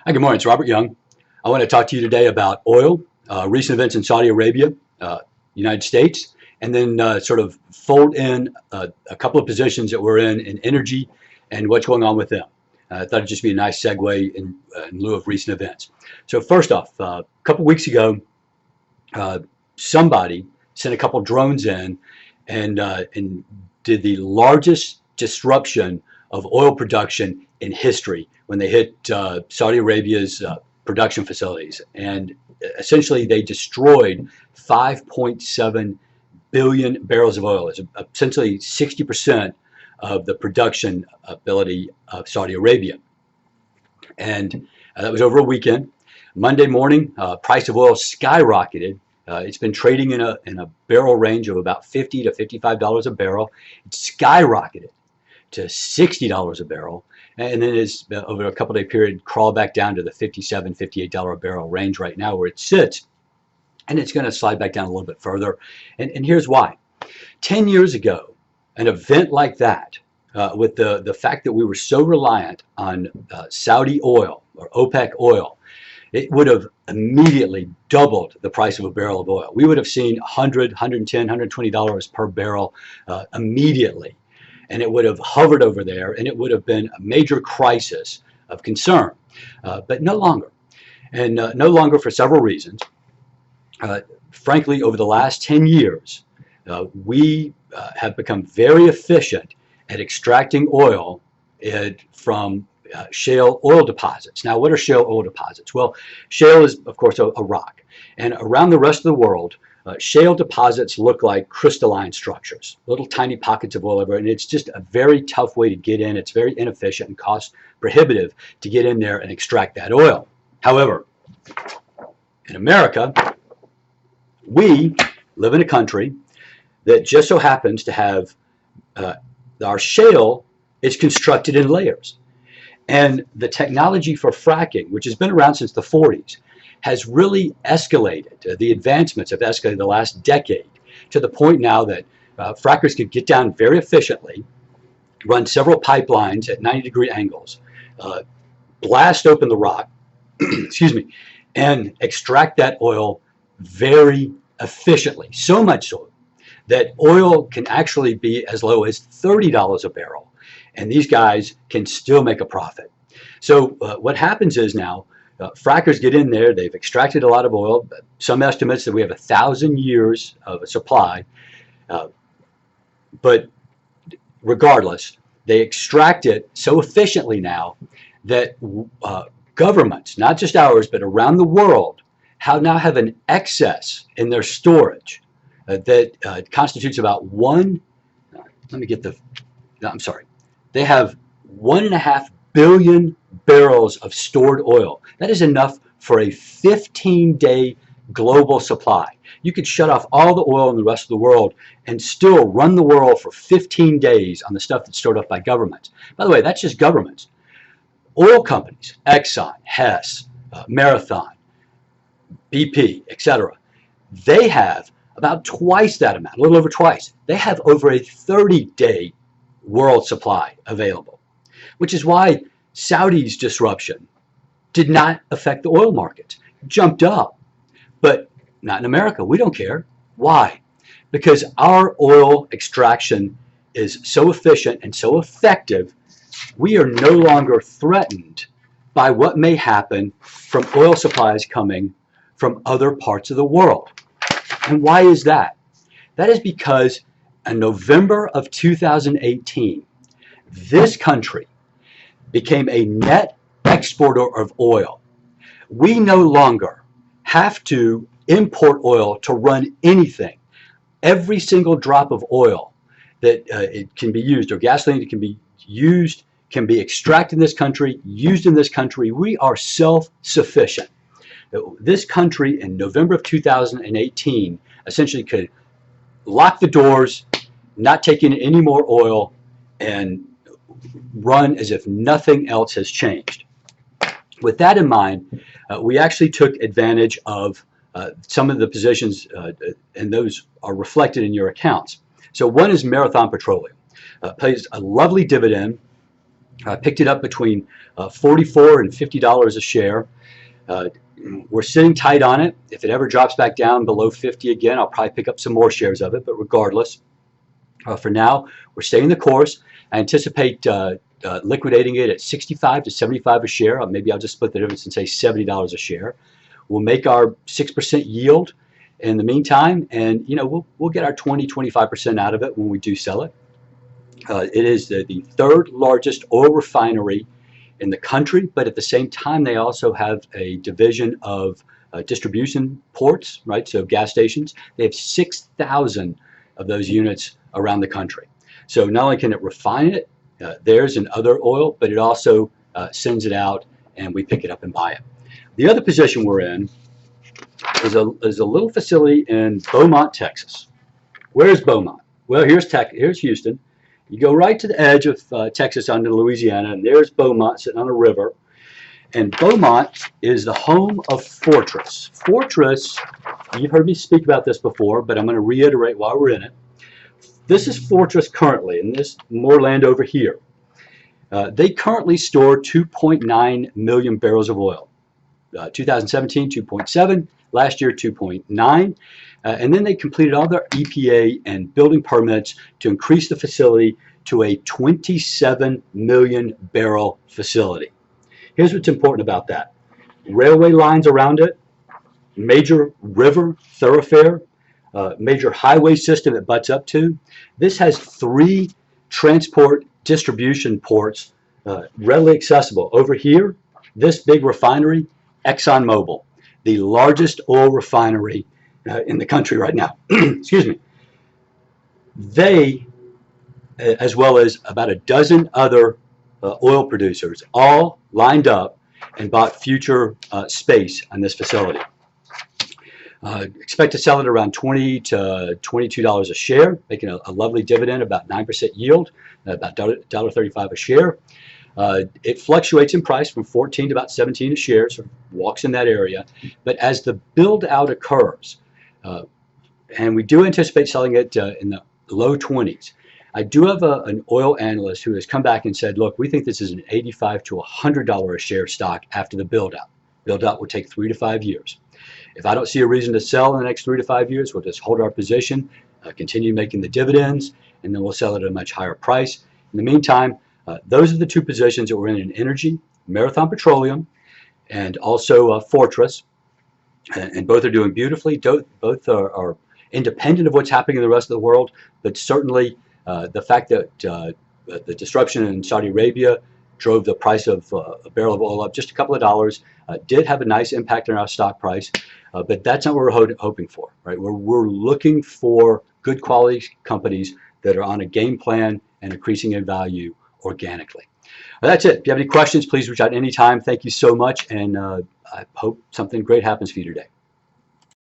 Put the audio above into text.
Hi, good morning. It's Robert Young. I want to talk to you today about oil, recent events in Saudi Arabia, United States, and then sort of fold in a couple of positions that we're in energy and what's going on with them. I thought it'd just be a nice segue in lieu of recent events. So first off, a couple weeks ago, uh, somebody sent a couple drones in and did the largest disruption of oil production in history when they hit Saudi Arabia's production facilities. And essentially, they destroyed 5.7 billion barrels of oil. It's essentially 60% of the production ability of Saudi Arabia. And that was over a weekend. Monday morning, price of oil skyrocketed. It's been trading in a barrel range of about $50 to $55 a barrel. It skyrocketed to $60 a barrel, and then is over a couple day period crawl back down to the $57, $58 a barrel range right now where it sits, and it's going to slide back down a little bit further. And here's why. 10 years ago, an event like that, with the fact that we were so reliant on Saudi oil or OPEC oil, it would have immediately doubled the price of a barrel of oil. We would have seen $100, $110, $120 per barrel immediately. And it would have hovered over there, and it would have been a major crisis of concern. But no longer. And no longer for several reasons. Frankly, over the last 10 years, we have become very efficient at extracting oil from shale oil deposits. Now, what are shale oil deposits? Well, shale is, of course, a rock. And around the rest of the world, shale deposits look like crystalline structures, little tiny pockets of oil everywhere, and it's just a very tough way to get in. It's very inefficient and cost prohibitive to get in there and extract that oil. However, in America, we live in a country that just so happens to have our shale is constructed in layers. And the technology for fracking, which has been around since the 40s, has really escalated. The advancements have escalated the last decade to the point now that frackers could get down very efficiently, run several pipelines at 90-degree angles, blast open the rock, excuse me, and extract that oil very efficiently. So much so that oil can actually be as low as $30 a barrel, and these guys can still make a profit. So what happens is now, frackers get in there, they've extracted a lot of oil. Some estimates that we have 1,000 years of a supply. But regardless, they extract it so efficiently now that governments, not just ours, but around the world, now have an excess in their storage that constitutes about they have 1.5 billion barrels of stored oil. That is enough for a 15-day global supply. You could shut off all the oil in the rest of the world and still run the world for 15 days on the stuff that's stored up by governments. By the way, that's just governments. Oil companies, Exxon, Hess, Marathon, BP, etc., they have about twice that amount, a little over twice. They have over a 30-day world supply available, which is why Saudi's disruption did not affect the oil markets. Jumped up, but not in America. We don't care. Why? Because our oil extraction is so efficient and so effective, we are no longer threatened by what may happen from oil supplies coming from other parts of the world. And why is that? That is because in November of 2018, this country became a net exporter of oil. We no longer have to import oil to run anything. Every single drop of oil that it can be used, or gasoline that can be used, can be extracted in this country, used in this country. We are self-sufficient. This country in November of 2018 essentially could lock the doors, not take in any more oil, and run as if nothing else has changed. With that in mind, we actually took advantage of some of the positions, and those are reflected in your accounts. So one is Marathon Petroleum. Pays a lovely dividend I picked it up between $44 and $50 a share. Uh, we're sitting tight on it. If it ever drops back down below 50 again, I'll probably pick up some more shares of it. But regardless, for now, we're staying the course. I anticipate liquidating it at 65 to 75 a share. Maybe I'll just split the difference and say $70 a share. We'll make our 6% yield in the meantime, and we'll get our 20-25% out of it when we do sell it. It is the third largest oil refinery in the country, but at the same time, they also have a division of distribution ports, right? So gas stations. They have 6,000 of those units around the country. So not only can it refine it, theirs and other oil, but it also sends it out, and we pick it up and buy it. The other position we're in is a little facility in Beaumont, Texas. Where's Beaumont? Well, here's Houston. You go right to the edge of Texas onto Louisiana, and there's Beaumont sitting on a river. And Beaumont is the home of Fortress. Fortress, you've heard me speak about this before, but I'm going to reiterate while we're in it. This is Fortress currently, and this more land over here. They currently store 2.9 million barrels of oil. 2017, 2.7. Last year, 2.9. And then they completed all their EPA and building permits to increase the facility to a 27 million barrel facility. Here's what's important about that. Railway lines around it, major river thoroughfare, major highway system it butts up to. This has 3 transport distribution ports readily accessible. Over here, this big refinery, ExxonMobil, the largest oil refinery in the country right now. Excuse me. They, as well as about a dozen other oil producers, all lined up and bought future space on this facility. Expect to sell it around $20 to $22 a share, making a lovely dividend, about 9% yield, about $1.35 a share. It fluctuates in price from 14 to about 17 a share, so walks in that area. But as the build out occurs, and we do anticipate selling it in the low 20s, I do have an oil analyst who has come back and said, look, we think this is an $85 to $100 a share stock after the build out. Build out will take 3 to 5 years. If I don't see a reason to sell in the next 3 to 5 years, we'll just hold our position, continue making the dividends, and then we'll sell it at a much higher price. In the meantime, those are the 2 positions that we're in energy, Marathon Petroleum, and also Fortress. And both are doing beautifully. Both are independent of what's happening in the rest of the world, but certainly the fact that the disruption in Saudi Arabia drove the price of a barrel of oil up just a couple of dollars did have a nice impact on our stock price, but that's not what we're hoping for, right? We're looking for good quality companies that are on a game plan and increasing in value organically. Well, that's it. If you have any questions, please reach out anytime. Thank you so much, and I hope something great happens for you today.